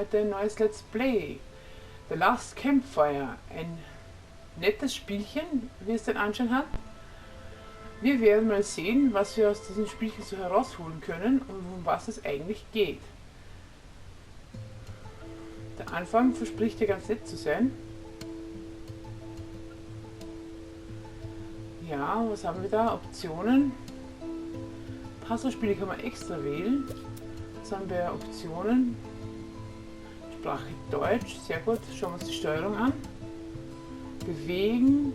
heute ein neues Let's Play. The Last Campfire. Ein nettes Spielchen, wie es den Anschein hat. Wir werden mal sehen, was wir aus diesem Spielchen so herausholen können und um was es eigentlich geht. Der Anfang verspricht ja ganz nett zu sein. Ja, was haben wir da? Optionen. Puzzlespiele kann man extra wählen. Jetzt haben wir Optionen. Sprache Deutsch, sehr gut. Schauen wir uns die Steuerung an. Bewegen.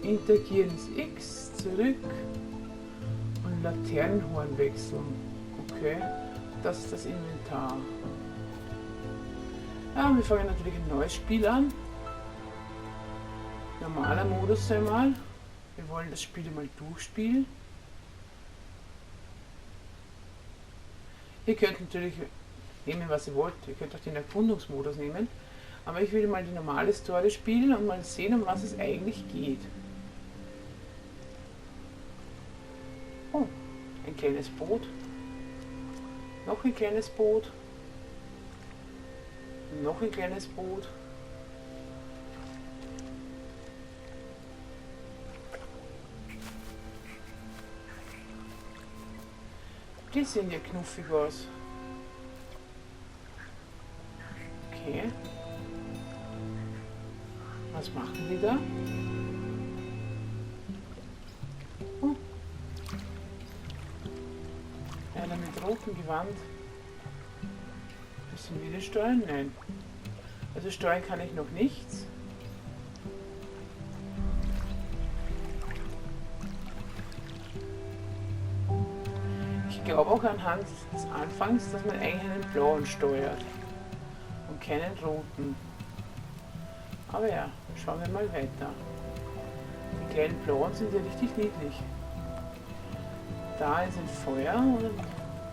Interagieren ist X, zurück. Und Laternenhorn wechseln. Okay, das ist das Inventar. Ja, wir fangen natürlich ein neues Spiel an. Normaler Modus einmal. Wir wollen das Spiel mal durchspielen. Ihr könnt natürlich nehmen, was ihr wollt. Ihr könnt auch den Erkundungsmodus nehmen. Aber ich will mal die normale Story spielen und mal sehen, um was es eigentlich geht. Oh, ein kleines Boot. Noch ein kleines Boot. Noch ein kleines Boot. Die sehen ja knuffig aus. Okay. Was machen die da? Oh. Einer mit rotem Gewand. Müssen wir die steuern? Nein. Also steuern kann ich noch nichts. Ich glaube auch anhand des Anfangs, dass man eigentlich einen blauen steuert und keinen roten. Aber ja, schauen wir mal weiter. Die kleinen blauen sind ja richtig niedlich. Da ist ein Feuer, oder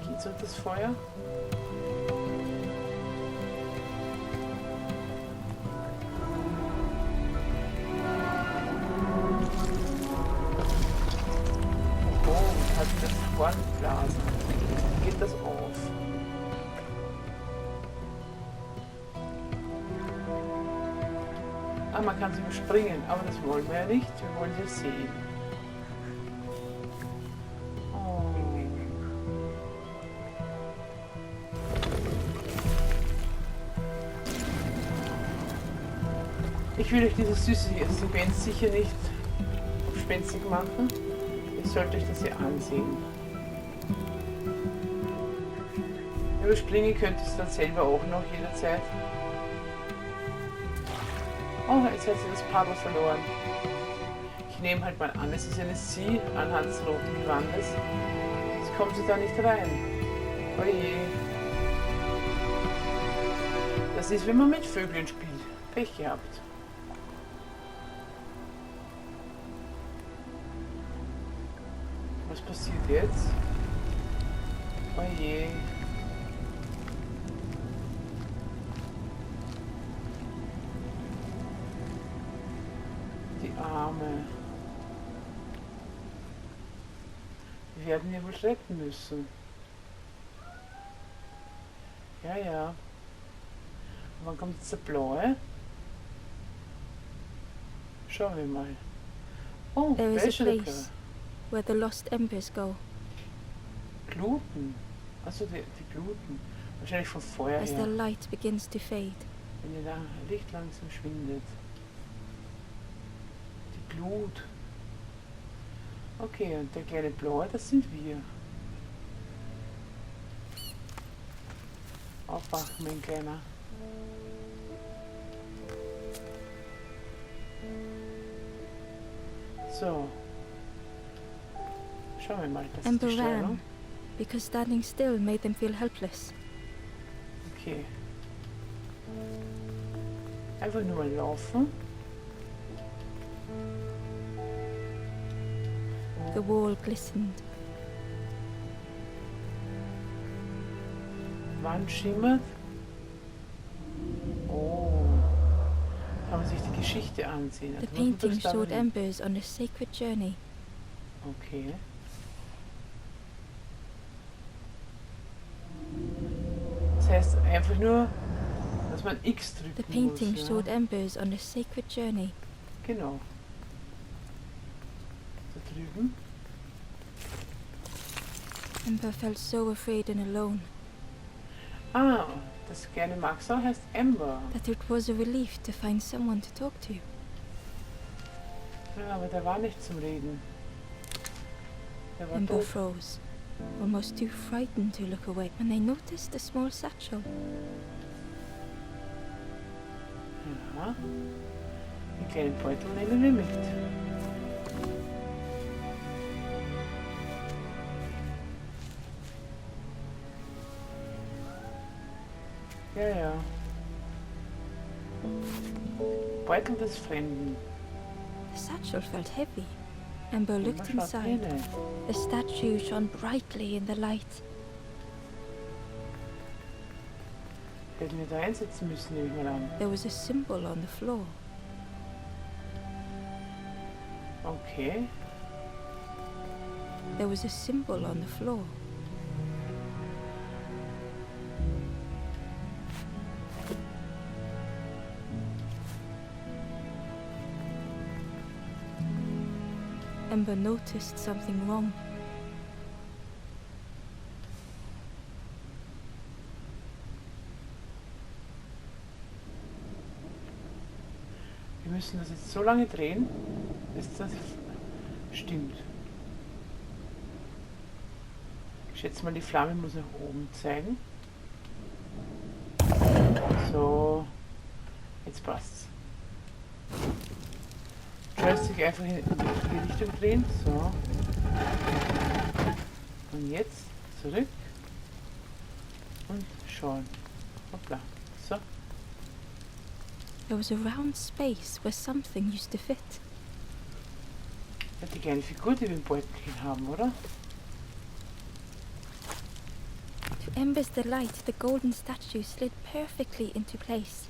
geht's um das Feuer? Hornblasen. Geht das auf? Ah, man kann sie überspringen, aber das wollen wir ja nicht. Wir wollen sie sehen. Oh. Ich will euch dieses süße Sequenz sicher nicht spenstig machen. Ihr sollt euch das hier ansehen. Überspringen könnt ihr es dann selber auch noch jederzeit. Oh, jetzt hat sie das Paddel verloren. Ich nehme halt mal an, es ist eine Sie anhand des roten Gewandes. Jetzt kommt sie da nicht rein. Oje. Das ist, wenn man mit Vögeln spielt. Pech gehabt. Was passiert jetzt? Oje. Arme. Wir werden ja wohl retten müssen. Ja, ja. Und wann kommt jetzt der blaue? Schauen wir mal. Oh, there is a place where the lost embers go. Gluten. Also die Gluten. Wahrscheinlich von Feuer as her. the light begins to fade. Wenn ihr Licht langsam schwindet. Blut. Okay, und der kleine Blaue, das sind wir. Aufwachen, mein Kleiner. So. Schauen wir mal, das ist Ember die Steuerung. ran because standing still made them feel helpless. Okay. Einfach nur mal laufen. The wall glistened. Wand schimmert. Oh. Kann man sich die Geschichte ansehen. The painting showed embers on a sacred journey. Okay. Das heißt einfach nur, dass man X drücken The painting muss. showed Ja? embers on a sacred journey. Genau. Da drüben. Ember felt so afraid and alone Ah, das kleine Maxal heißt Amber. that it was a relief to find someone to talk to. Ja, aber der war nicht zum Reden. Der war Ember tot. froze, almost too frightened to look away when they noticed a small satchel. Ja. Den kleinen Beutel nehmen wir mit. Ja, ja. Beutel des Fremden. The satchel felt heavy. Ember looked Immer schaut inside. rein. The statue shone brightly in the light. Hätten wir da einsetzen müssen, nehme ich mal an. There was a symbol on the floor. Okay. There was a symbol on the floor. Ember noticed something wrong. Wir müssen das jetzt so lange drehen, bis das stimmt. Ich schätze mal, die Flamme muss nach oben zeigen. So, jetzt passt's. Joystick einfach in die Richtung drehen. So. Und jetzt zurück. Und schauen. Hoppla. So. There was a round space where something used to fit. Ja, die kleine Figur, die wir im Beutelchen haben, oder? To Ember's delight, the golden statue slid perfectly into place.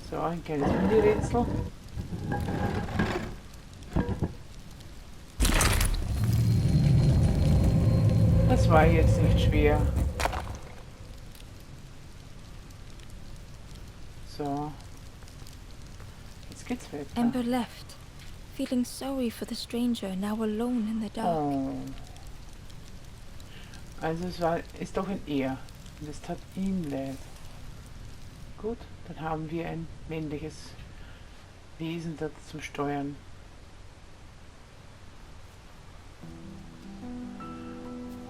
So, ein kleines Mini-Rätsel. Das war jetzt nicht schwer. So. Jetzt geht's weiter. Ember left, feeling sorry for the stranger now alone in the dark. Oh. Also ist doch ein Er. Und es tat ihm leid. Gut, dann haben wir ein männliches Wesen da zum Steuern.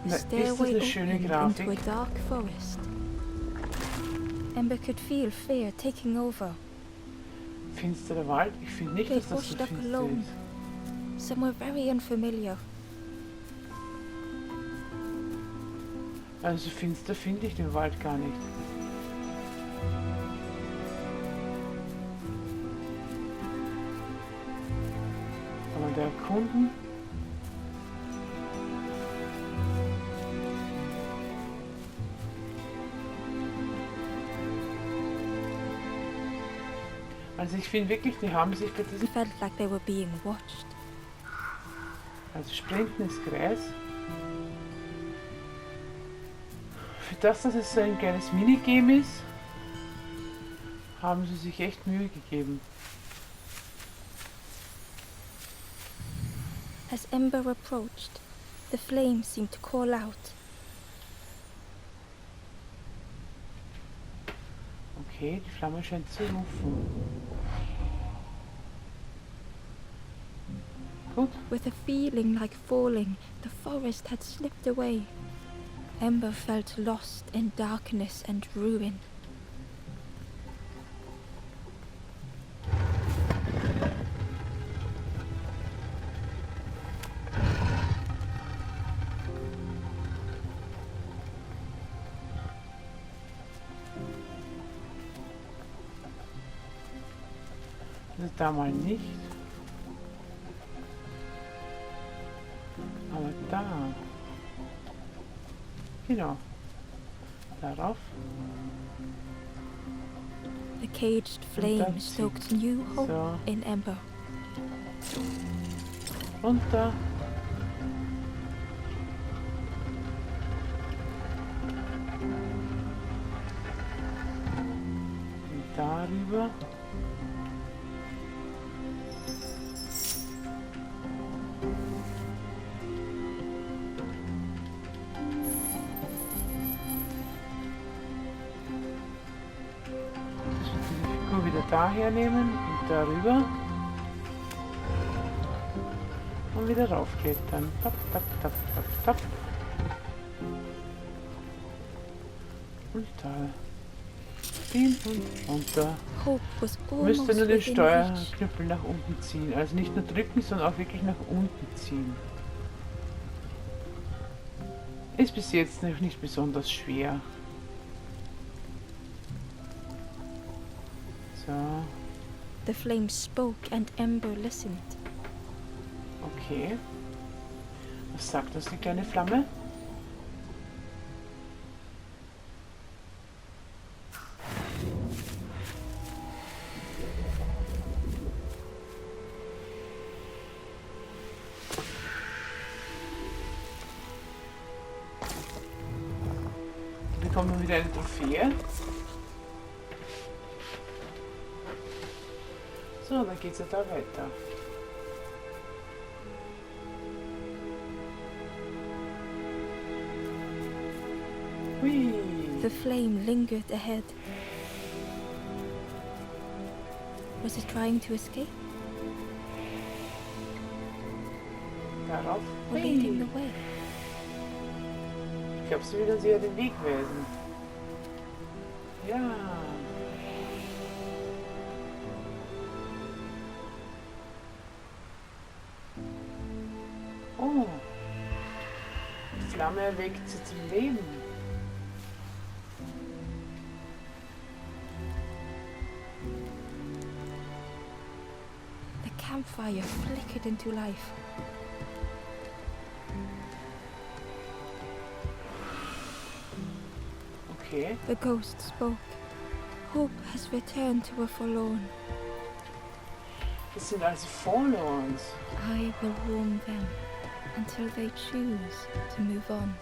The Na, ist das stairway eine schöne opened Grafik? into a dark forest. Ember could feel fear taking over. Finsterer Wald? Ich finde nicht, They dass das so washed up finster alone. ist. Somewhere very unfamiliar. Also finster finde ich den Wald gar nicht. Kann man da erkunden? Also ich finde wirklich, die haben sich bei diesem... It felt like they were being watched. Also sprintendes Kreis. Für das, dass es so ein kleines Minigame ist, haben sie sich echt Mühe gegeben. As Ember approached, the flame seemed to call out. Okay, die Flamme scheint zu rufen. Gut. With a feeling like falling, the forest had slipped away. Ember felt lost in darkness and ruin. Also da mal nicht. Aber da. Genau. Darauf. caged flame stoked new hope So. in Ember. Runter. Und darüber. Die Figur wieder daher nehmen und darüber. Und wieder raufklettern. Tap, tap, tap, tap, tap. Und Teil. Hin und runter. Hope was almost Müsste nur den within reach. Steuerknüppel nach unten ziehen. Also nicht nur drücken, sondern auch wirklich nach unten ziehen. Ist bis jetzt noch nicht besonders schwer. So, The flame spoke and Ember listened. okay. Was sagt uns die kleine Flamme? Bekommen wir wieder eine Trophäe. So, dann geht's ja da weiter. Hui. The flame lingered ahead. Was it trying to escape Darauf. or leading the way? Ich glaube, sie will uns ja den Weg weisen. Ja. Oh. Die Flamme erweckt sie zum Leben. The campfire flickered into life. Okay. The ghost spoke. Hope has returned to a forlorn. Das sind also Forlorns. I will warm them until they choose to move on.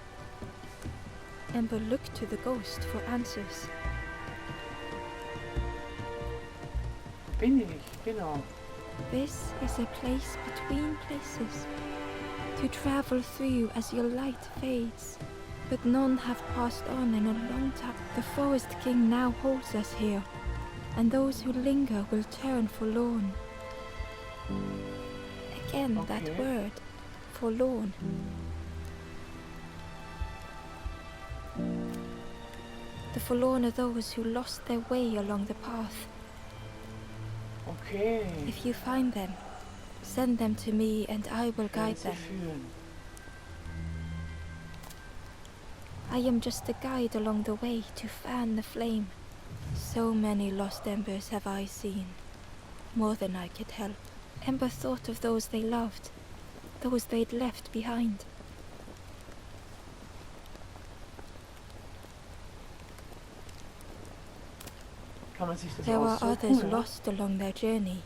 Ember looked to the ghost for answers. Bin ich, genau. This is a place between places to travel through as your light fades. But none have passed on in a long time. The Forest King now holds us here, and those who linger will turn forlorn. Again, that Okay. word, forlorn. The forlorn are those who lost their way along the path. Okay. If you find them, send them to me and I will guide Sie them. führen. I am just a guide along the way to fan the flame. So many lost embers have I seen, more than I could help. Ember thought of those they loved, those they'd left behind. Kann man sich das There were aussuchen? others Ja? lost along their journey.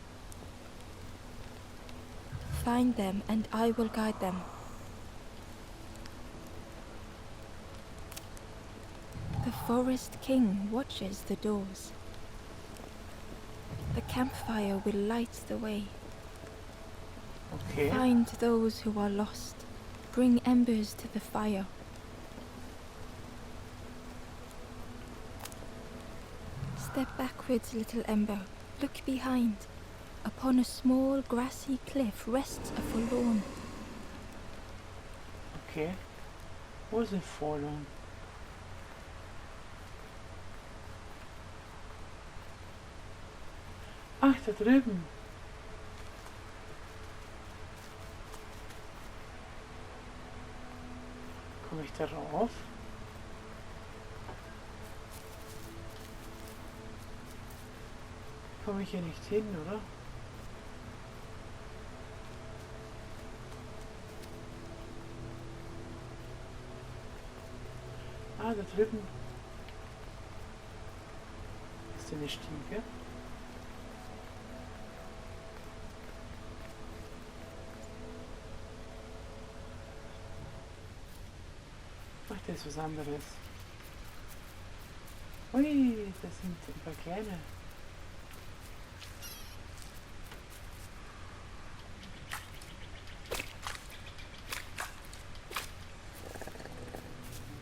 Find them and I will guide them. The Forest King watches the doors. The campfire will light the way. Okay. Find those who are lost. Bring embers to the fire. Step backwards, little Ember. Look behind. Upon a small grassy cliff rests a forlorn. Okay. Wo ist ein Forlorn? Ach, da drüben. Komme ich da rauf? Komme ich hier nicht hin, oder? Ah, da drüben ist seine Stiege. Ach, das ist was anderes. Ui, das sind ein paar kleine.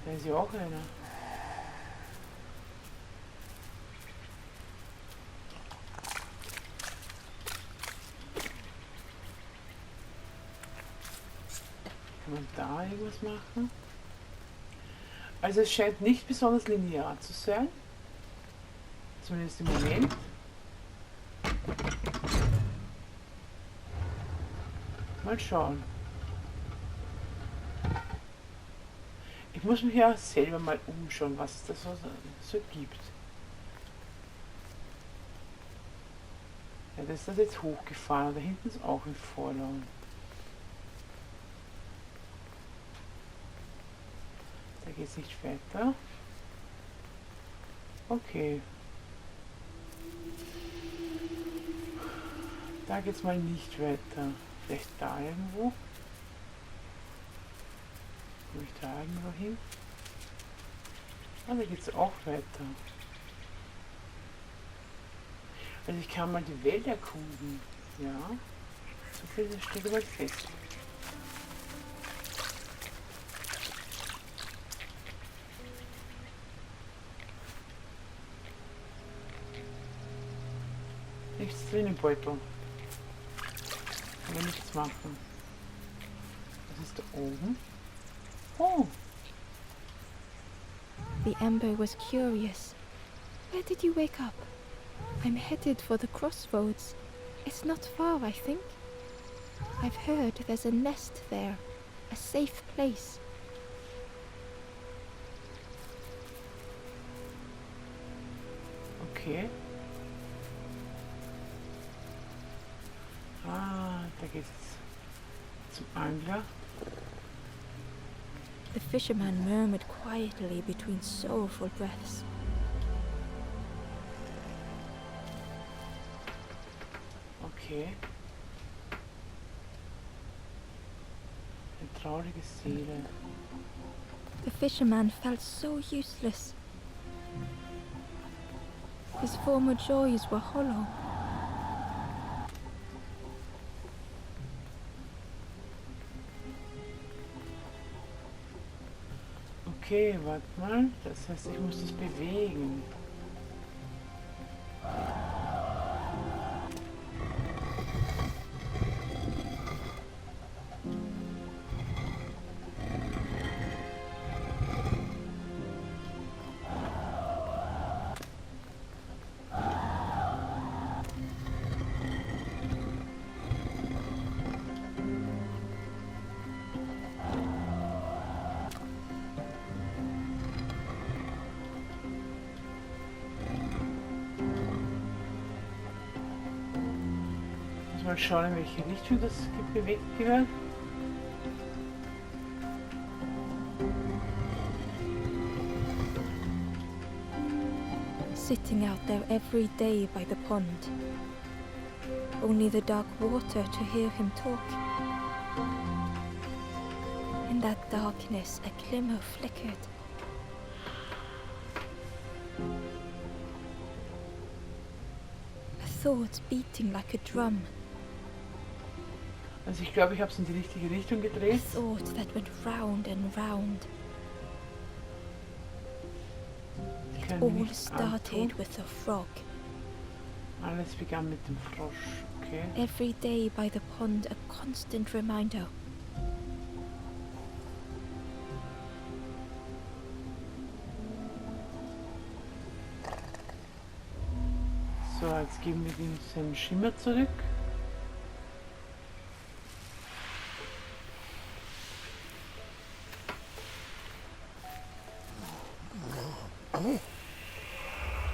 Da ist ja auch einer. Kann man da irgendwas machen? Also es scheint nicht besonders linear zu sein. Zumindest im Moment. Mal schauen. Ich muss mich ja selber mal umschauen, was es da so gibt. Ja, das ist das jetzt hochgefahren. Da hinten ist auch ein Vorlauf. Da geht es nicht weiter. Okay. Da geht es mal nicht weiter. Vielleicht da irgendwo. Komme ich da irgendwo hin? Ah, da geht es auch weiter. Also ich kann mal die Welt erkunden. Ja. So viel steht aber fest. Nichts drin im Beutel. Kann man nichts machen. Was ist da oben? Oh! The Ember was curious. Where did you wake up? I'm headed for the crossroads. It's not far, I think. I've heard there's a nest there. A safe place. Okay. Ah, da geht's zum Angler. The fisherman murmured quietly between soulful breaths. Okay. Eine traurige Seele. The fisherman felt so useless. His former joys were hollow. Okay, warte mal. Das heißt, ich muss das bewegen. Mal schauen, in welche Richtung das bewegt gehört. Sitting out there every day by the pond. Only the dark water to hear him talk. In that darkness, a glimmer flickered. A thought beating like a drum. Also ich glaube, ich habe es in die richtige Richtung A gedreht. thought that went round and round. Ich It kann mir all nichts started antun. with a frog. Alles begann mit dem Frosch. Okay. Every day by the pond, a constant reminder. So, jetzt geben wir ihm seinen Schimmer zurück.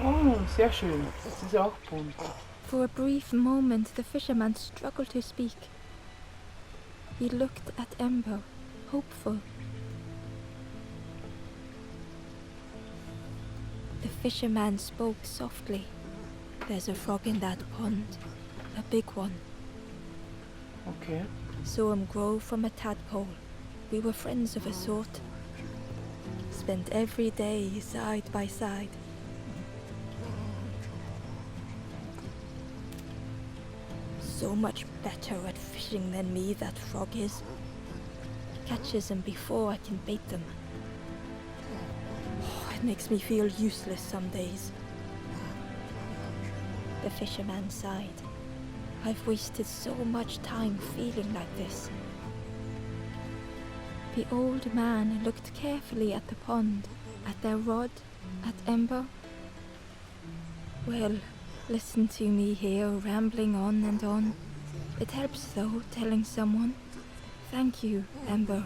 Oh, sehr schön. Das ist auch bunt. For a brief moment, the fisherman struggled to speak. He looked at Ember, hopeful. The fisherman spoke softly. There's a frog in that pond. A big one. Okay. Saw him grow from a tadpole. We were friends of a sort. Spent every day side by side. So much better at fishing than me, that frog is. Catches them before I can bait them. Oh, it makes me feel useless some days. The fisherman sighed. I've wasted so much time feeling like this. The old man looked carefully at the pond, at their rod, at Ember. Well, listen to me here, rambling on and on. It helps, though, telling someone. Thank you, Ember.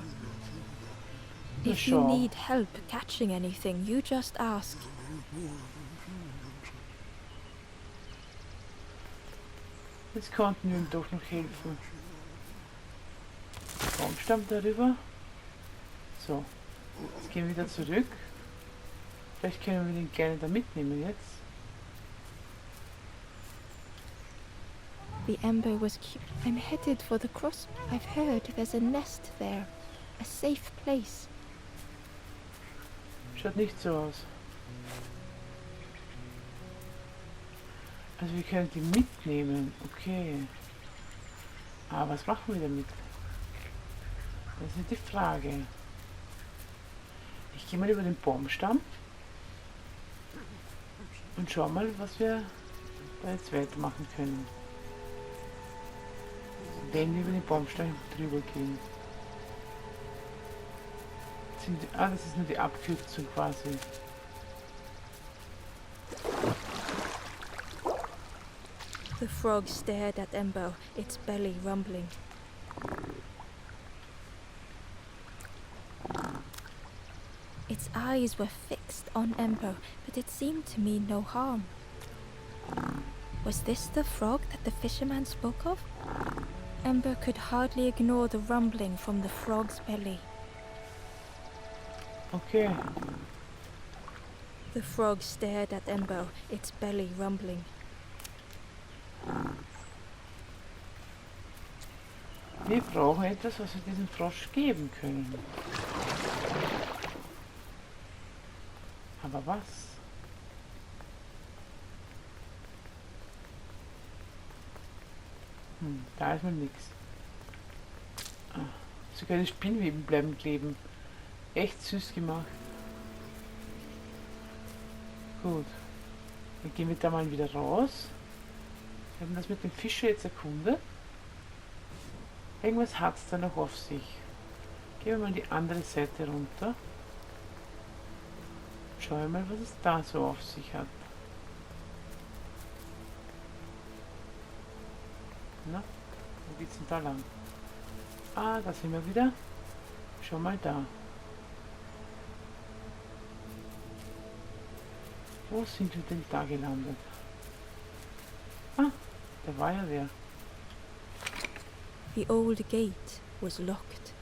If you need help catching anything, you just ask. Jetzt konnten wir ihm doch noch helfen. Baumstamm darüber. So, jetzt gehen wir wieder zurück. Vielleicht können wir den gerne da mitnehmen jetzt. The Ember was cute. I'm headed for the cross. I've heard there's a nest there. A safe place. Schaut nicht so aus. Also wir können die mitnehmen. Okay. Aber was machen wir damit? Das ist die Frage. Ich gehe mal über den Baumstamm und schau mal, was wir da jetzt weitermachen können. Wenn wir über den Baumstamm drüber gehen. Das ist nur die Abkürzung quasi. The frog stared at Ember, its belly rumbling. Its eyes were fixed on Ember, but it seemed to mean no harm. Was this the frog that the fisherman spoke of? Ember could hardly ignore the rumbling from the frog's belly. Okay. The frog stared at Ember, its belly rumbling. Wir brauchen etwas, was wir diesem Frosch geben können. Aber was? Da ist mal nichts. Sogar die Spinnweben bleiben kleben. Echt süß gemacht. Gut. Dann gehen wir da mal wieder raus. Wir haben das mit dem Fischer jetzt erkundet. Irgendwas hat es da noch auf sich. Gehen wir mal die andere Seite runter. Schauen wir mal, was es da so auf sich hat. Na, wo geht's denn da lang? Ah, da sind wir wieder. Schau mal da. Wo sind wir denn da gelandet? Ah, da war ja wer. The old gate was locked.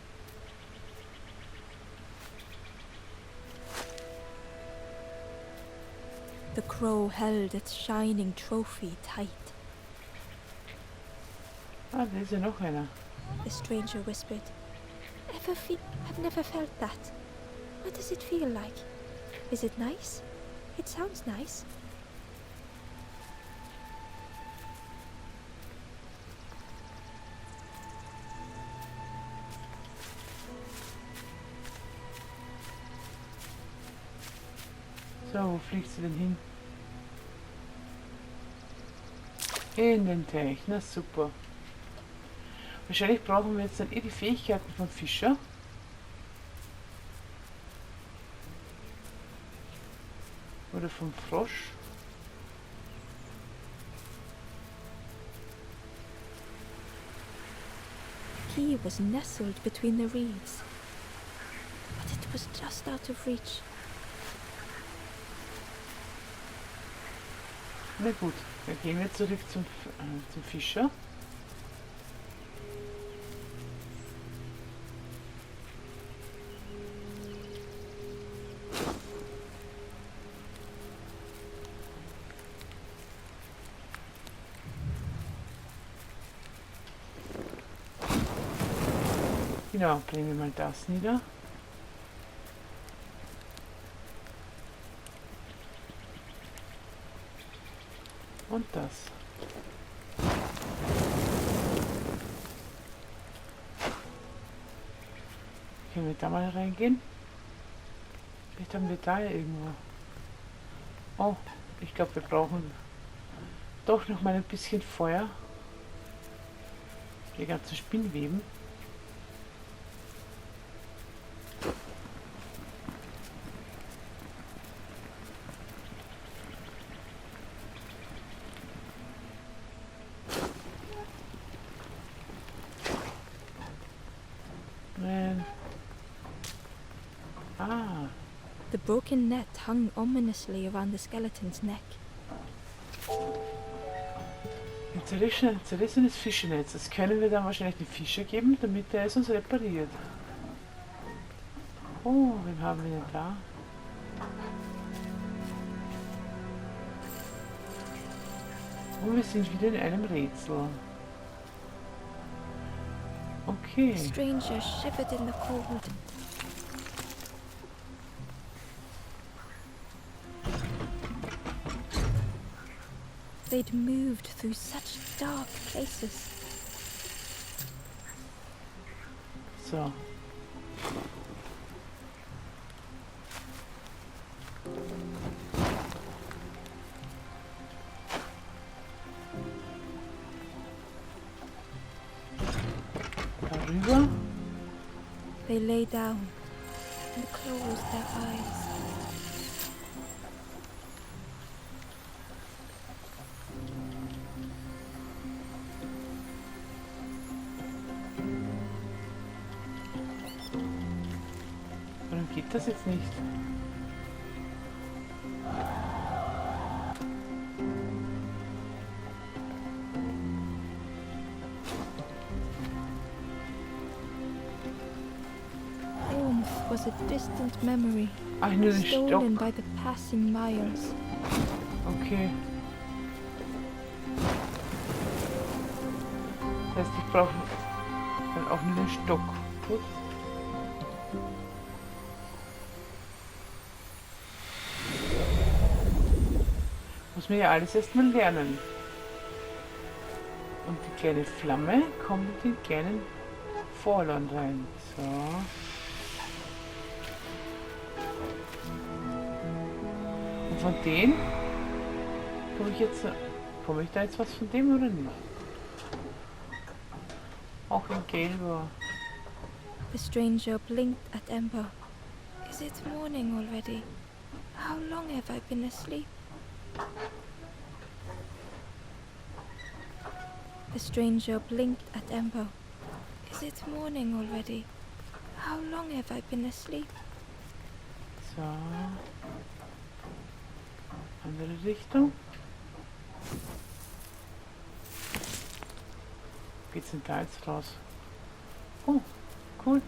The crow held its shining trophy tight. Ah, da ist ja noch einer. The stranger whispered. I've never felt that. What does it feel like? Is it nice? It sounds nice. So, wo fliegt sie denn hin? In den Teich, na super. Wahrscheinlich brauchen wir jetzt dann die Fähigkeiten vom Fischer. Oder vom Frosch. The key was nestled between the reeds, but it was just out of reach. Na gut, dann gehen wir zurück zum Fischer. Genau, bringen wir mal das nieder. Und das. Können wir da mal reingehen? Vielleicht haben wir da ja irgendwo. Oh, ich glaube, wir brauchen doch noch mal ein bisschen Feuer. Die ganzen Spinnweben. Ah. The broken net hung ominously around the skeleton's neck. Ein zerrissenes Fischernetz. Das können wir dann wahrscheinlich den Fischer geben, damit er es uns repariert. Oh, wen haben wir denn da? Oh, wir sind wieder in einem Rätsel. Okay. The stranger shivered in the cold. They'd moved through such dark places. So. Darüber. They lay down and closed their eyes. Warum geht das jetzt nicht? Warmth was a distant memory, Ach, nur den stolen Stock. by the passing miles. Okay. Das heißt, ich brauche dann auch nur den Stock. Gut. Muss man ja alles erstmal lernen. Und die kleine Flamme kommt in den kleinen Vorlauf rein. So. Und von denen komme ich da jetzt was von dem oder nicht? Auch in Gelber. The stranger blinked at Ember. Is it morning already? How long have I been asleep? The stranger blinked at Ember. Is it morning already? How long have I been asleep? So. Andere Richtung. Geht's denn da jetzt raus? Oh, cool.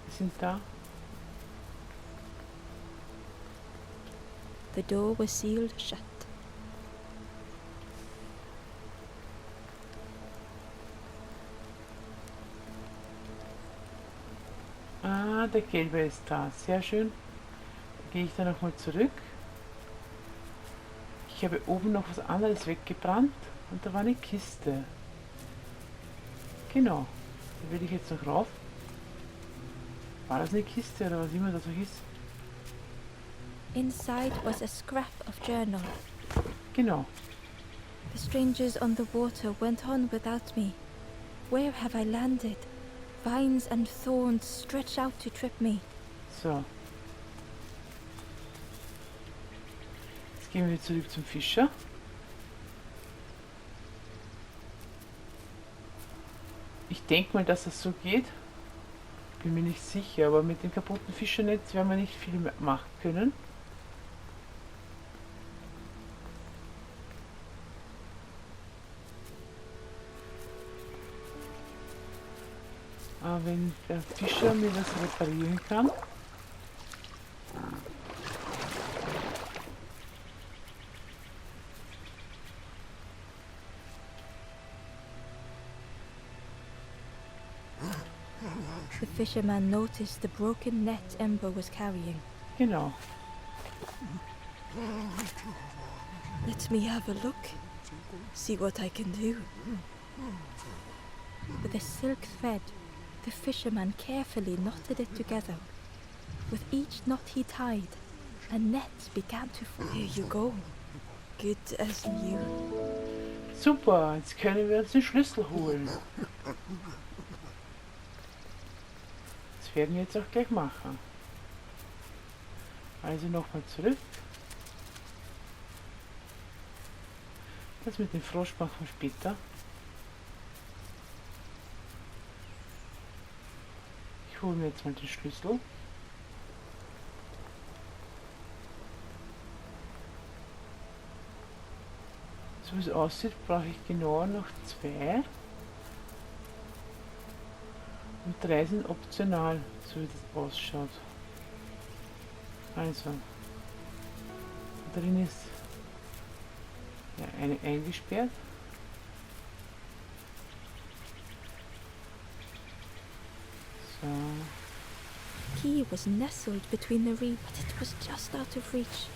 Wir sind da. The door was sealed shut. Ah, der Gelbe ist da. Sehr schön. Da gehe ich dann nochmal zurück. Ich habe oben noch was anderes weggebrannt und da war eine Kiste. Genau. Da will ich jetzt noch rauf. War das eine Kiste oder was immer das so hieß? Inside was a scrap of journal. Genau. The strangers on the water went on without me. Where have I landed? Vines and thorns stretch out to trip me. So. Jetzt gehen wir zurück zum Fischer. Ich denke mal, dass das so geht. Bin mir nicht sicher, aber mit dem kaputten Fischernetz werden wir nicht viel machen können. Aber wenn der Fischer mir das reparieren kann. The fisherman noticed the broken net Ember was carrying. Genau. Let me have a look. See what I can do. With a silk thread, the fisherman carefully knotted it together. With each knot he tied, a net began to fall. Here you go. Good as new. Super, jetzt können wir uns den Schlüssel holen. Das werden wir jetzt auch gleich machen. Also nochmal zurück. Das mit dem Frosch machen wir später. Ich hole mir jetzt mal den Schlüssel. So wie es aussieht, brauche ich genau noch 2. Und 3 sind optional, so wie das ausschaut. Also, drin ist ja, eine eingesperrt. So. Key was nestled between the reeds, but it was just out of reach.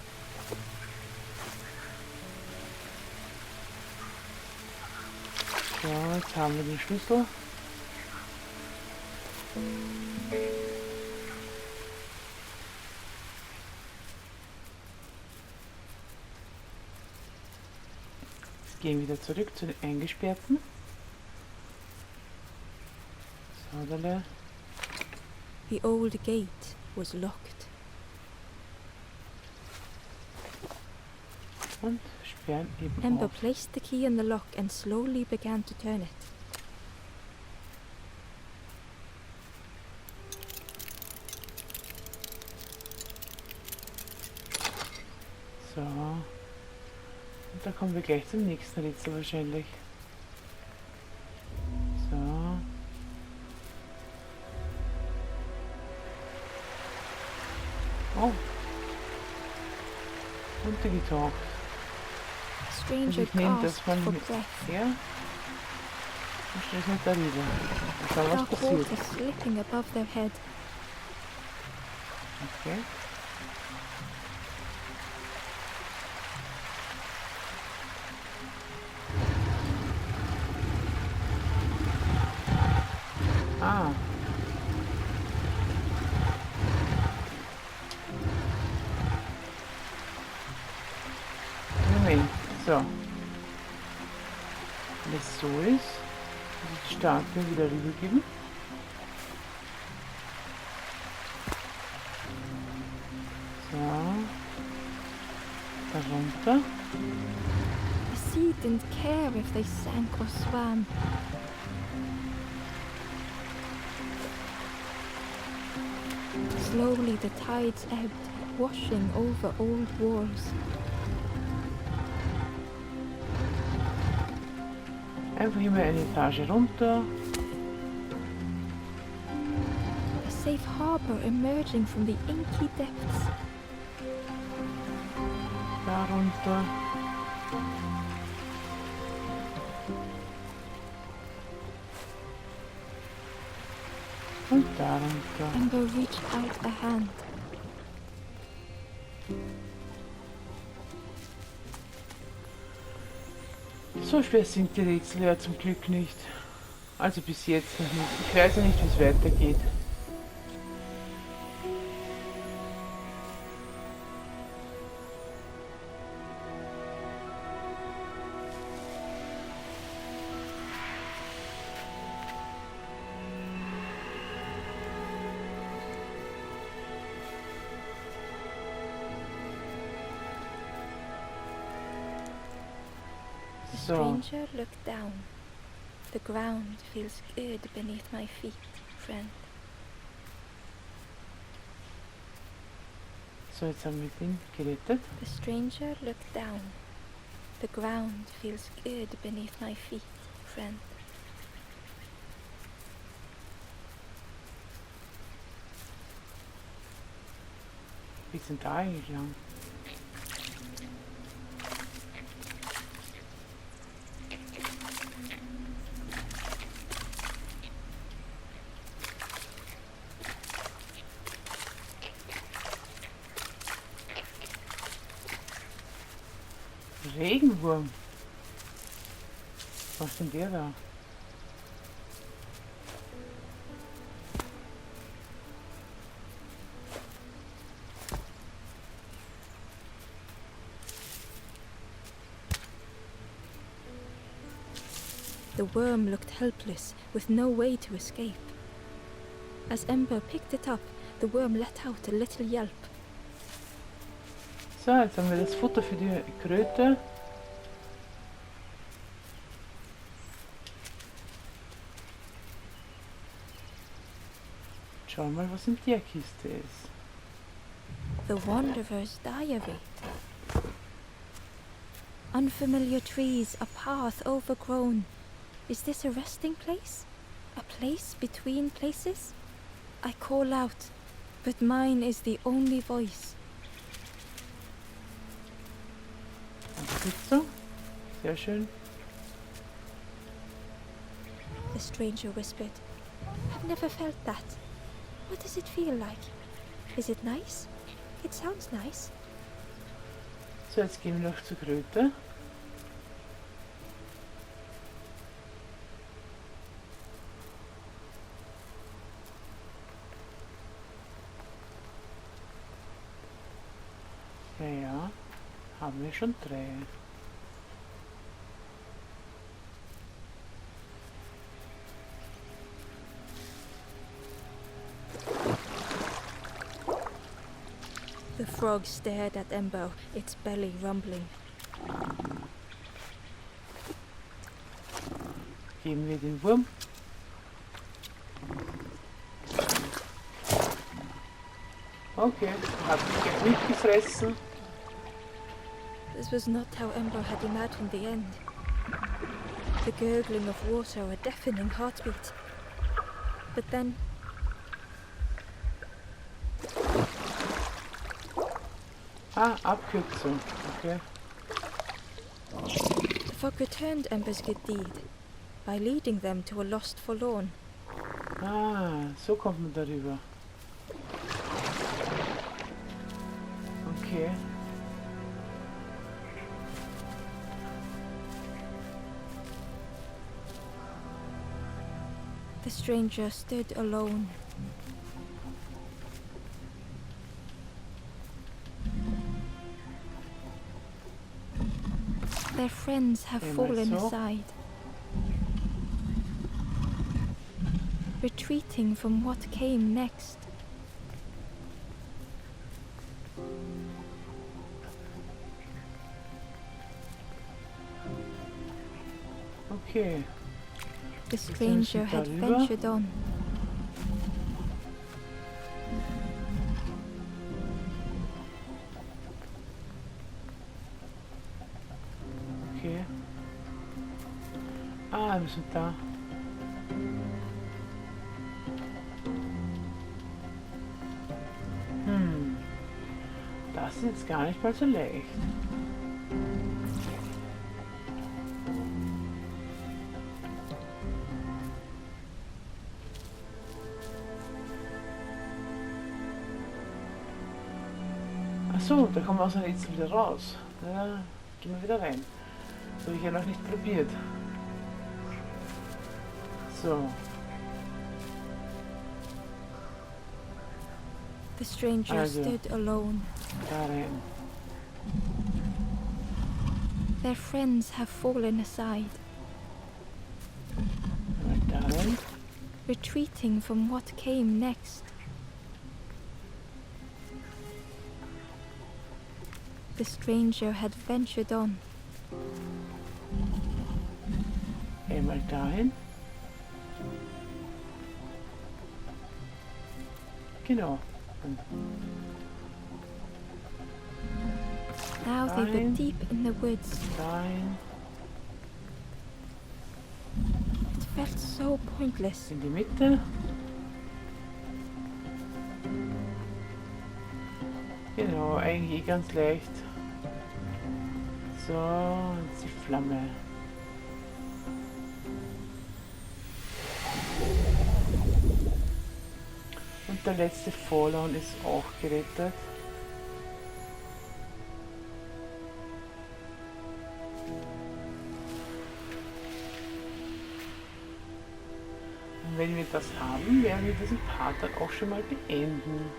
So, jetzt haben wir den Schlüssel. Jetzt gehen wir wieder zurück zu den Eingesperrten. So, The old gate was locked. und sperren eben Ember auf. placed the key in the lock and slowly began to turn it. So. Und da kommen wir gleich zum nächsten Rätsel wahrscheinlich. So. Oh. Untergetaucht. The Und stranger ich nehme das gasped mal for mit breath. her und stelle es nicht darüber. Da kann was Dark passiert. water slipping above their head. Okay. Ah. Moment, so. Wenn es so ist, muss ich die Statue wieder rübergeben. So. Darunter. The sea didn't care if they sank or swam. Slowly the tides ebbed, washing over old walls. Einfach immer eine Etage runter. A safe harbor emerging from the inky depths. Da runter. Und da runter. Ember reached out a hand. So schwer sind die Rätsel ja zum Glück nicht. Also bis jetzt noch nicht. Ich weiß ja nicht, wie es weitergeht. The So, stranger looked down. The ground feels good beneath my feet, friend. so jetzt haben wir den gerettet. The stranger looked down. The ground feels good beneath my feet, friend. Wie sind da eigentlich lang? Regenwurm. Was ist denn der da? The worm looked helpless, with no way to escape. As Ember picked it up, the worm let out a little yelp. So, jetzt haben wir das Futter für die Kröte. Schau mal, was in der Kiste ist. The Wanderer's Diary. Unfamiliar trees, a path overgrown. Is this a resting place? A place between places? I call out, but mine is the only voice. Pizza. Sehr schön. The stranger whispered. I've never felt that. What does it feel like? Is it nice? It sounds nice. So, jetzt gehen wir noch zur Kröte. Ja, haben wir schon 3. The frog stared at Ember, its belly rumbling. Geben wir den Wurm. Okay, hat mich nicht gefressen. This was not how Ember had imagined the end. The gurgling of water, a deafening heartbeat. But then, Ah, Abkürzung. Okay. the frog returned Ember's good deed by leading them to a lost forlorn. Ah, so kommt man darüber. Okay. The stranger stood alone. Their friends have fallen aside, retreating from what came next. Okay. The stranger had ventured on. Okay. Ah, wir sind da. Das ist jetzt gar nicht mal so leicht. Achso, da kommen wir aus dem Rätsel wieder raus. Ja, gehen wir wieder rein. Das habe ich ja noch nicht probiert. So. The stranger stood alone. Da rein. Their friends have fallen aside, Da rein. retreating from what came next. The stranger had ventured on. Einmal dahin. Genau. Und Now they were Dahin. deep in the woods. dahin. It felt so pointless. In die Mitte. Genau, eigentlich ganz leicht. So, jetzt die Flamme. Und der letzte Fallout ist auch gerettet. wenn wir das haben, werden wir diesen Part dann auch schon mal beenden.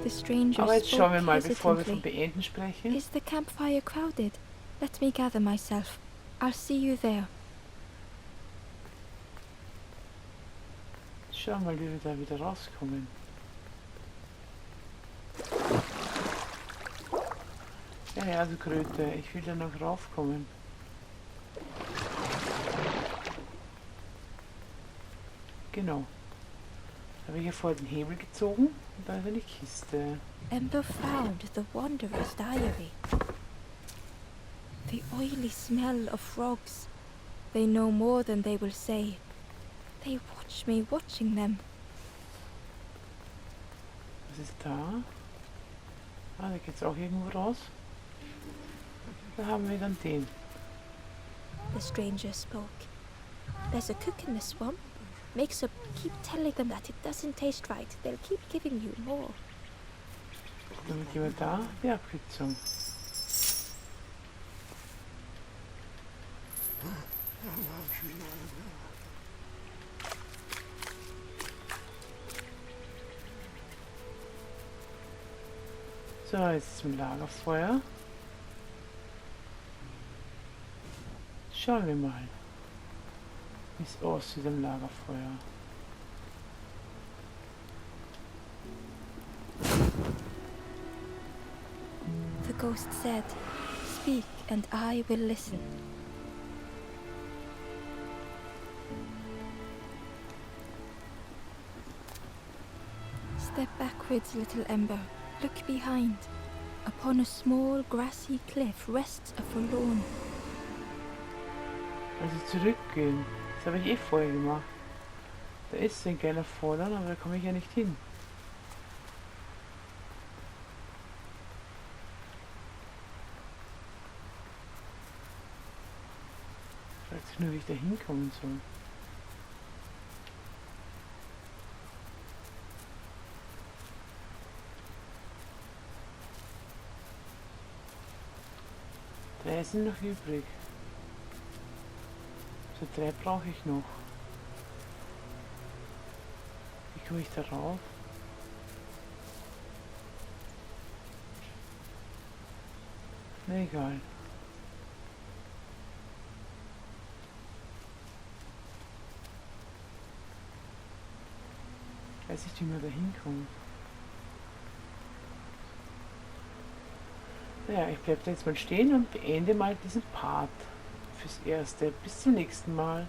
The stranger Aber jetzt schauen wir spoke mal, bevor wir von hesitantly. beenden sprechen. Is the campfire crowded? Let me gather myself. I'll see you there. Schauen wir mal, wie wir da wieder rauskommen. Ja, also Kröte, ich will da noch raufkommen. Genau. Da habe ich hier vor den Hebel gezogen und da ist eine Kiste. Ember found the Wanderer's diary. The oily smell of frogs. They know more than they will say. They watch me watching them. Was ist da? Ah, da geht's auch irgendwo raus. Da haben wir dann den. The stranger spoke. There's a cook in the swamp. Makes up. Keep telling them that it doesn't taste right. They'll keep giving you more. Dann gehen wir da die Abkürzung. So, jetzt zum Lagerfeuer. Schauen wir mal, wie es aussieht am Lagerfeuer. The ghost said, "Speak, and I will listen." Step backwards, little Ember. Look behind. Upon a small grassy cliff rests a forlorn. Also zurückgehen. Das habe ich eh vorher gemacht. Da ist ein geiler Vordermann, aber da komme ich ja nicht hin. Fragt sich nur, wie ich da hinkommen soll. Drei sind noch übrig. So 3 brauche ich noch. Wie komme ich da rauf? Na egal. Weiß nicht, wie man da hinkommt. Naja, ich bleibe da jetzt mal stehen und beende mal diesen Part fürs Erste. Bis zum nächsten Mal.